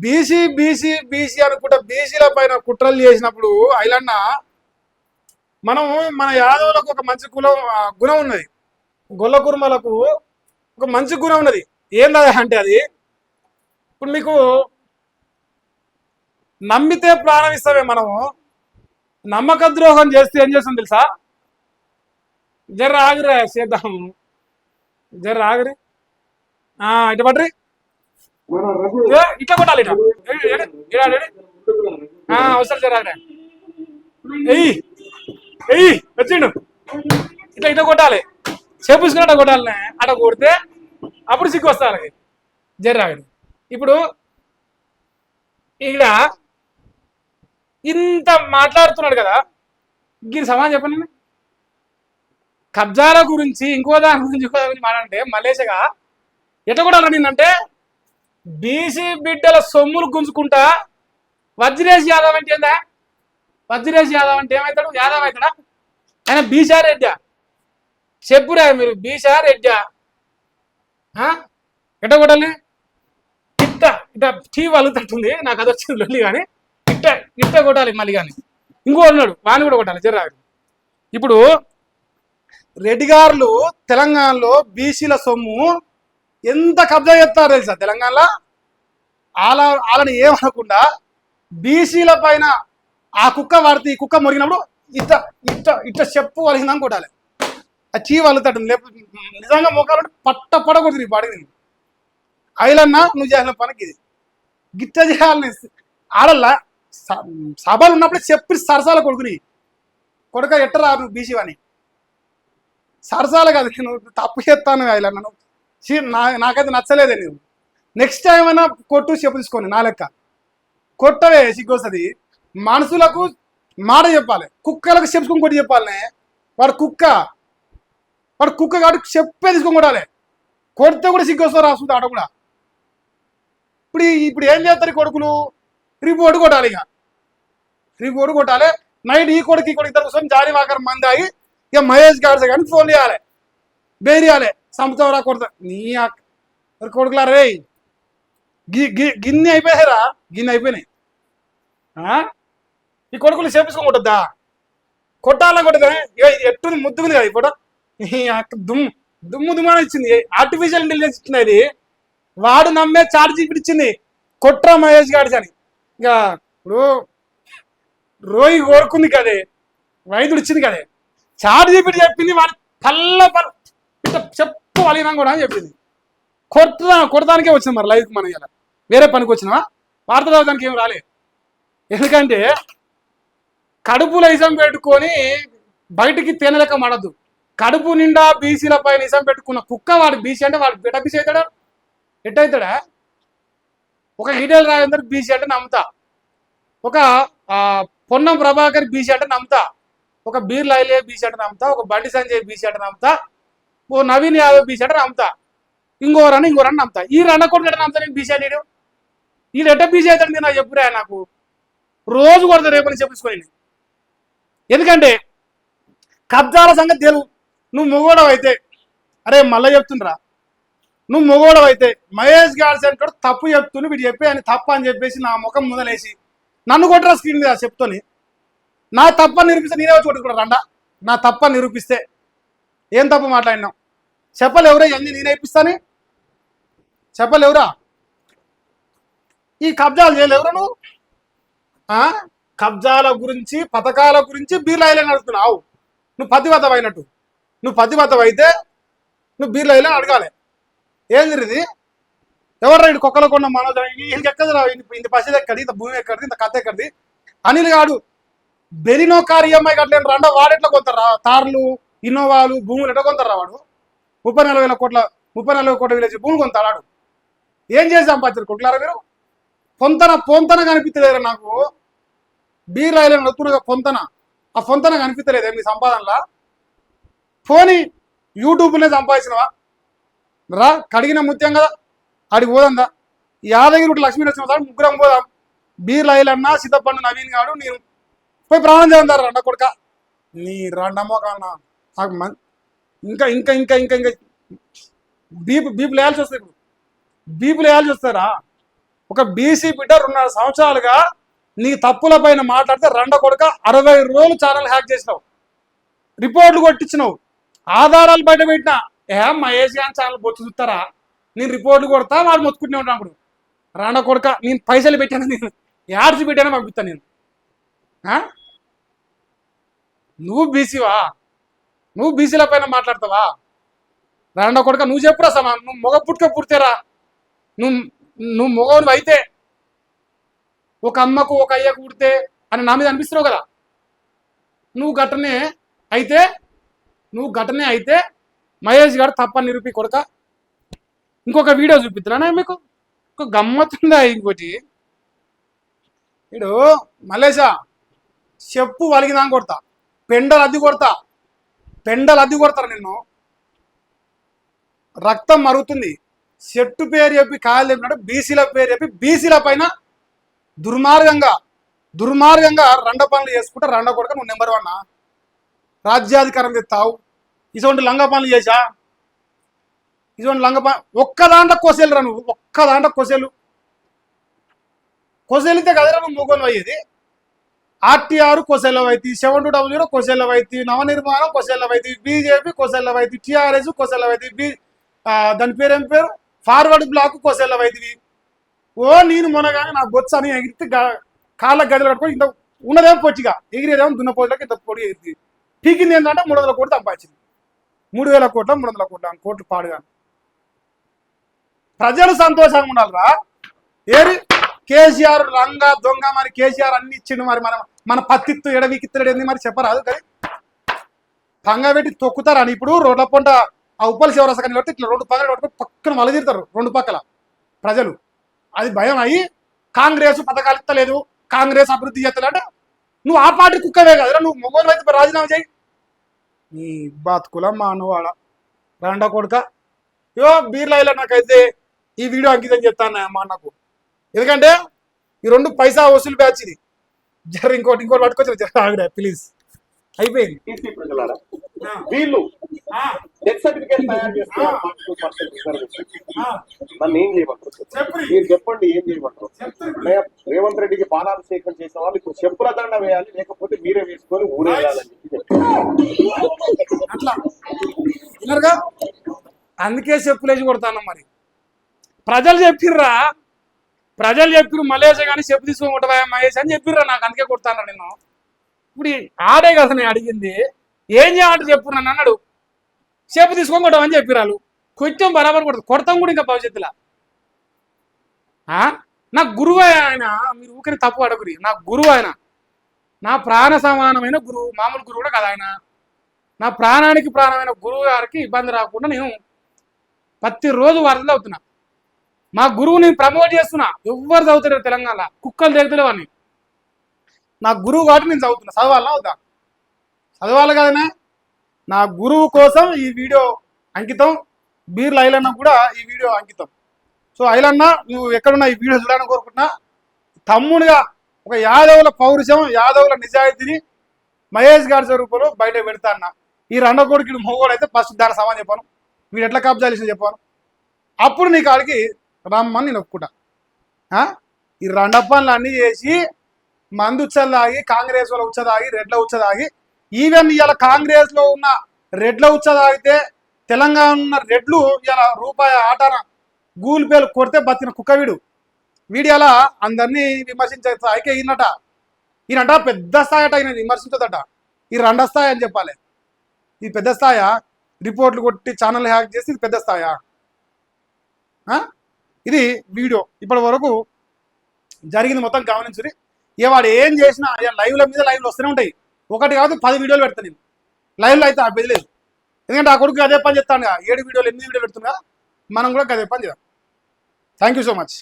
BC BC BC అనుకుంటా బీసీల పైన కుట్రలు చేసినప్పుడు ఐలన్న మనం మన యాదవులకు ఒక మంచి కులం గుణం ఉన్నది. గొల్ల కుర్మలకు ఒక మంచి గుణం ఉన్నది. ఏందా అంటే అది ఇప్పుడు మీకు నమ్మితే ప్రాణం ఇస్తామే మనము. నమ్మక ద్రోహం చేస్తే ఏం చేస్తుంది తెలుసా? జర్ర ఆగిరే చేద్దాము, జర్ర ఆగిరి ఇట్లా పడ్రి, ఇట్లా కొట్టాలి, అవసరం జర ఆగిరే ఎయ్యి ఎయ్యి వచ్చిండు, ఇట్లా ఇట్లా కొట్టాలి, చేపుసుకుని అట్లా కొట్టాలి. అట్లా కొడితే అప్పుడు సిగ్గు వస్తారు. జర్ర ఆగిరి. ఇప్పుడు ఇక్కడ ఇంత మాట్లాడుతున్నాడు కదా, దీని సమాధానం చెప్పండి. కబ్జాల గురించి ఇంకో దాని గురించి మాట్లాడితే మలేషగా ఎట్లా కూడా నిన్నంటే బీసీ బిడ్డల సొమ్ములు గుంజుకుంటా వజ్రేష్ యాదవ్ అంటే ఏందా? వజ్రేష్ యాదవ్ అంటే ఏమవుతాడు? యాదవ్ అవుతాడా? ఆయన బీసా రెడ్డా? చెప్పురా మీరు, బీసా రెడ్డా? ఎట్ట కొట్టాలి? ఇట్ట ఇట్ట టీ వలుగుతుంది, నాకు అది వచ్చింది లొల్లి. కానీ ఇట్ట ఇట్ట కొట్టాలి మళ్ళీ. కానీ ఇంకో ఉన్నాడు, వాడిని కూడా కొట్టాలి జర్రా. ఇప్పుడు రెడ్డి గారులు తెలంగాణలో బీసీల సొమ్ము ఎంత కబ్జా చేస్తారు తెలుసా? తెలంగాణలో వాళ్ళని ఏమనకుండా బీసీల పైన ఆ కుక్క వాడితే ఈ కుక్క మొరిగినప్పుడు ఇట్ట ఇట్ట ఇట్ట చెప్పు వలిసిందని కొట్టాలి. ఆ చీ వలుతాడు. లేకపోతే నిజంగా మోకాలు పట్ట పడకూడదు. పాడిది ఐలన్నా నువ్వు చేసిన పనికి ఇది గిట్ట చేయాలని ఆడల్లా సభలు ఉన్నప్పుడే చెప్పి సరసాల కొడుకుని కొడుక ఎట్టరా నువ్వు బీసీ అని సరసాల కాదు. నువ్వు తప్పు చేస్తాను ఐలన్నా, నువ్వు నాకైతే నచ్చలేదే. నువ్వు నెక్స్ట్ టైం అయినా కొట్టు, చెప్పు తీసుకొని నా లెక్క కొట్టవే, సిగ్గొస్తుంది. మనుషులకు మాట చెప్పాలి, కుక్కలకు చెప్పుకొని కొట్టి చెప్పాలనే. వాడు కుక్క కాబట్టి చెప్పే తీసుకొని కొట్టాలి. కొడితే కూడా సిగ్గొస్తారు రాస్తుంది ఆడ కూడా. ఇప్పుడు ఏం చేస్తారు ఈ కొడుకులు? రిపోర్ట్ కొట్టాలి. ఇక రిపోర్ట్ కొట్టాలి. నైట్ ఈ కొడుకు ఇద్దరు కూర్చొని జారీ వాకర్ మంది ఆగి ఇక మహేష్ గారి కానీ ఫోన్ చేయాలి, బేరియాలి, సంపుతావరా కొడతా నీ కొడుకులారా. రే గిన్నె అయిపోయారా? గిన్నె అయిపోయినాయి. ఈ కొడుకులు చేపించుకొని కొట్టద్దా? కొట్టాలని కొట్టదా? ఇక ఎట్టుంది ముద్దుకుంది కదా ఈ ఫోటో. దుమ్ము దుమ్మాన ఇచ్చింది, ఆర్టిఫిషియల్ ఇంటెలిజెన్స్ ఇచ్చింది. అది వాడు నమ్మే చార్జ్ ఇచ్చింది, కొట్రా మహేష్ గారి అని. ఇక ఇప్పుడు రోయి కోరుకుంది కదే, వైద్యుడు ఇచ్చింది కదే, చార్జ్ చెప్పింది. వాడు చెప్పు వలినా కూడా అని చెప్పింది. కొడతానికే వచ్చింది మరి లైవ్కి. మనం ఇలా వేరే పనికి వచ్చినా వార్త చదవడానికి ఏం రాలేదు. ఎందుకంటే కడుపులో ఇసం పెట్టుకొని బయటికి తేనెలెక్క మడద్దు. కడుపు నిండా బీసీల పైన ఇసం పెట్టుకున్న కుక్క వాడు బీసీ అంటే వాడు బిడ్డ బీసీ అవుతాడా? ఎట్టవుతాడా? ఒక ఈటెల రాజేందర్ బీసీ అంటే నమ్ముతా, ఒక పొన్నం ప్రభాకర్ బీసీ అంటే నమ్ముతా, ఒక బీర్ లైలే బీసీ అంటే నమ్ముతా, ఒక బండి సంజయ్ బీసీ అంటే నమ్ముతా, ఓ నవీన్ యాదవ్ బీసీ అంటే నమ్ముతా, ఇంకోరని నమ్ముతా. ఈ రెండ కొడుకు ఎట్లా నమ్ముతా నేను బీసీ అని? వీళ్ళు ఎట్ట బీసీ అవుతాడు నాకు చెప్పురా. నాకు రోజు కొడతా రేపని చెప్పుకొని. ఎందుకంటే కబ్జాల సంగతి తెలుగు. నువ్వు మొగోడవు అయితే, అరే మళ్ళీ చెప్తుండ్రా, నువ్వు మొగోడవు అయితే మహేష్ గారి సెంటర్ తప్పు చెప్తున్నా వీడు చెప్పే అని తప్ప అని చెప్పేసి నా ముఖం మొదలేసి నన్ను కొట్టరా స్క్రీన్ మీద చెప్తూని. నా తప్ప నిరూపిస్తే నేనే వచ్చి కొట్టుకుంటా రండా. నా తప్ప నిరూపిస్తే ఏం తప్పు మాట్లాడినావు చెప్పలు ఎవరా? ఇవన్నీ నేనే ఇప్పిస్తాను చెప్పలు ఎవరా? ఈ కబ్జాలు చేయలేవురా నువ్వు? కబ్జాల గురించి పథకాల గురించి బీర్ల ఐలాండ్ అడుగుతున్నావు. నువ్వు పతివతం అయినట్టు. నువ్వు పతివతం అయితే నువ్వు బీర్ల ఐలాండ్ అడగాలి. ఏం జరిగింది? ఎవరు రైడు కుక్కల కొన్న మనోజ్ ఈయనకి ఎక్కడరా? ఇంత పసిది ఎక్కడి, ఇంత భూమి ఎక్కడిది, ఇంత కథ ఎక్కడిది? అనిల్ గాడు బెరినో కారు ఈఎంఐ కట్టలేని రండా వాడెట్లా కొంటారా? కార్లు, ఇన్నోవాలు, భూములు ఎట్లా కొంటారా? వాడు 30-40 కోట్ల విలేజ్ భూములు కొంటాడు. ఏం చేసి సంపాదించారు కొట్లారా మీరు? పొంతన కనిపించలేదురా నాకు. బీర్ ఐలాండ్ వస్తున్నగా పొంతన కనిపించలేదు మీ సంపాదనలా. పోనీ యూట్యూబ్నే సంపాదించినవా రా? కడిగిన ముత్యం కదా, అడిగి పోదందా? యాదగిరి లక్ష్మీ నరసింహ ముగ్గురం పోదాం. బీర్ ఐలాండ్ సిద్ధపండు నవీన్ గాడు నేను పోయి ప్రాణం చేద్దారు రండ కొడుక. నీ రండమ్మో కన్నా నాకు ఇంకా ఇంకా ఇంకా ఇంకా ఇంకా బీపులు వేయాల్సి వస్తాయి. ఇప్పుడు బీపులు వేయాల్సి వస్తారా? ఒక బీసీ బిడ్డ 2.5 సంవత్సరాలుగా నీ తప్పుల పైన మాట్లాడితే రెండ కొడుక 60 రోజులు ఛానల్ హ్యాక్ చేసినావు, రిపోర్ట్లు కొట్టించినావు, ఆధారాలు బయట పెట్టినా మహేష్ గారి ఛానల్ బొచ్చు చూస్తారా, నేను రిపోర్ట్లు కొడతా వాడు మొత్తుకుంటూనే ఉంటాను. అప్పుడు రాండ కొడుక నేను పైసలు పెట్టాను, నేను యాడ్స్ పెట్టానో పంపిస్తాను నేను. నువ్వు బీసీవా? నువ్వు బీసీల పైన మాట్లాడతావా? రాండ కొడుక నువ్వు చెప్పురా సమా, నువ్వు మొగ పుట్టుక పుడితేరా, నువ్వు మొగవును అయితే ఒక అమ్మకు ఒక అయ్యకు పుడితే అని నా మీద అనిపిస్తున్నావు కదా. నువ్వు ఘటనే అయితే మహేష్ గారు తప్పని నిరూపి కొడుక. ఇంకొక వీడియో చూపిద్దురా మీకు, ఇంకో గమ్మత్తుందా ఇంకోటి. ఇడు మలేషా చెప్పు వలిగినా కొడతా, పెండలు అద్ది కొడతారు నిన్ను. రక్తం మరుగుతుంది. చెట్టు పేరు చెప్పి కాయలు చెప్పినట్టు బీసీల పేరు చెప్పి బీసీల పైన దుర్మార్గంగా రెండ పనులు చేసుకుంటే రెండ కొడుక నువ్వు నెంబర్ 1 రాజ్యాధికారం తెస్తావు. ఇటువంటి లంగ పనులు చేశా, ఇటువంటి లంగ పని ఒక్క దాంట్లో కొసేలురా నువ్వు, ఒక్క దాంట్లో కొసేలితే కదరా నువ్వు మూగోలు అయ్యేది. ఆర్టీఆర్ కొసెల్లవైతి, 7200 కొసెల్లవైతి, నవనిర్మాణం కొసెల్లవైతి, బీజేపీ కొసెల్లవైతి, టీఆర్ఎస్ కొసెల్లవైతి, దాని పేరు ఏం పేరు ఫార్వర్డ్ బ్లాక్ కొసెల్లవైతివి. ఓ నేను మొనగానే నా బొత్స అని ఎగిరితే కాళ్ళ గదిలో కట్టుకొని ఇంత ఉన్నదేమో పొచ్చిగా, ఎగిరేదేమో దున్నపోతులకి ఇంత పొడి ఎగిరి పీకింది ఏంటంటే 300 కోట్లు సంపాదించింది. 3000 కోట్ల 300 కోట్లు పాడుగా. ప్రజలు సంతోషంగా ఉండాలిరా. ఏరి కేసీఆర్ రంగా దొంగ మరి కేసీఆర్ అన్ని ఇచ్చిండు, మరి మన పత్తిత్తు ఎడవికిత్తడు ఏంది మరి చెప్పరాదు కానీ పంగ పెట్టి తొక్కుతారని. ఇప్పుడు రోడ్ల పొంట ఆ ఉప్పల శివరసకాన్ని కొడితే ఇట్లా 2 పక్కన కొట్టుకొని పక్కన వలదీరుతారు 2 పక్కల ప్రజలు. అది భయం అయ్యి కాంగ్రెస్ పథకాలు ఇస్తలేదు, కాంగ్రెస్ అభివృద్ధి చేస్తలేట. నువ్వు ఆ పార్టీ కుక్కవే కదరా, నువ్వు మొగోలు అయితే రాజీనామా చేయి. నీ బతుకుల మానవాడ రాండ కొడుక. బీర్లాయిలో నాకైతే ఈ వీడియో అంకితం చెప్తాను మా అన్నకు, ఎందుకంటే ఈ 2 పైసా వసూలు బ్యాచ్ ఇది. ఇంకోటి పట్టుకొచ్చి ఆవిడ ప్లీజ్ అయిపోయింది. వీళ్ళు డెత్ సర్టిఫికేట్ తయారు చేస్తున్నారు. నన్ను ఏం చేయమంటారు మీరు చెప్పండి, ఏం చేయమంటారు? రేవంత్ రెడ్డికి పాలాభిషేకం చేసిన వాళ్ళు ఇప్పుడు చెప్పుల దండ వేయాలి, లేకపోతే మీరే వేసుకొని ఊరేయాలని చెప్పి అట్లా విన్నారుగా. అందుకే చెప్పులేసి కొడతాను. మరి ప్రజలు చెప్పిర్రు మలేష కానీ చెప్పు తీసుకొని మహేష్ అని చెప్పిర్రా నాకు, అందుకే కొడతాను నేను. ఇప్పుడు ఆడే కదా నేను అడిగింది, ఏం చేయాలంటే చెప్పు నన్ను అన్నాడు. చెప్పు తీసుకొని కొట్టమని చెప్పిరాలు, కొంచెం బరాబర్ కొడతాం కూడా ఇంకా భవిష్యత్తులో. నా గురువు ఆయన, మీరు ఊరికి తప్పు అడగురి. నా గురువు ఆయన, నా ప్రాణ సమానమైన గురువు, మామూలు గురువు కూడా కదా ఆయన. నా ప్రాణానికి ప్రాణమైన గురువు గారికి ఇబ్బంది రాకుండా నేను ప్రతిరోజు వార్తలు అవుతున్నా. మా గురువుని ప్రమోట్ చేస్తున్నా. ఎవ్వరు చదువుతారు తెలంగాణ, కుక్కలు దిగుతలేవు అని. నా గురువు కాబట్టి నేను చదువుతున్నా. చదవాలన్నా అవుతా? చదవాలి కదనే. నా గురువు కోసం ఈ వీడియో అంకితం. బీర్ల ఐలన్న కూడా ఈ వీడియో అంకితం. సో ఐలన్న, నువ్వు ఎక్కడున్నా ఈ వీడియో చూడాలని కోరుకుంటున్నా. తమ్ముడుగా ఒక యాదవుల పౌరుషం, యాదవుల నిజాయితీని మహేష్ గారి స్వరూపంలో బయట పెడతా అన్న. ఈ రెండో కొడుకు మొగోడు అయితే ఫస్ట్ దాని సమాన్ చెప్పాను, వీడు ఎట్లా కబ్జా చేసి చెప్పాను. అప్పుడు నీ కాడికి రమ్మని నేను ఒప్పుకుంటా. ఈ రెండ పనులు అన్నీ చేసి మందు ఉచ్చలు తాగి, కాంగ్రెస్ వాళ్ళ ఉచ్చ తాగి, రెడ్ల ఉచ్చ తాగి, ఈవెన్ ఇవాళ కాంగ్రెస్ లో ఉన్న రెడ్ల ఉచ్చ తాగితే తెలంగాణ ఉన్న రెడ్లు ఇలా రూపాయి ఆటన గూగుల్ పేలు కొడితే బతికిన కుక్క వీడు ఇలా అందరినీ విమర్శించే స్థాయికి అయినట. ఈయనట పెద్ద స్థాయి అట, ఈయన విమర్శించదట. ఈ రెండ స్థాయి అని చెప్పాలి. ఇది పెద్ద స్థాయా? రిపోర్ట్లు కొట్టి ఛానల్ హ్యాక్ చేసి ఇది పెద్ద స్థాయా? ఇది వీడియో ఇప్పటి వరకు జరిగింది మొత్తం గమనించుని. ఇక వాడు ఏం చేసినా లైవ్ల మీద లైవ్లు వస్తూనే ఉంటాయి. 1 కాదు 10 వీడియోలు పెడతాను నేను లైవ్లో. అయితే ఆపేది లేదు, ఎందుకంటే ఆ కొడుకు అదే పని చెప్తాను. 7 వీడియోలు 8 వీడియోలు పెడుతున్నా, మనం కూడా అదే పని చేద్దాం. Thank you so much.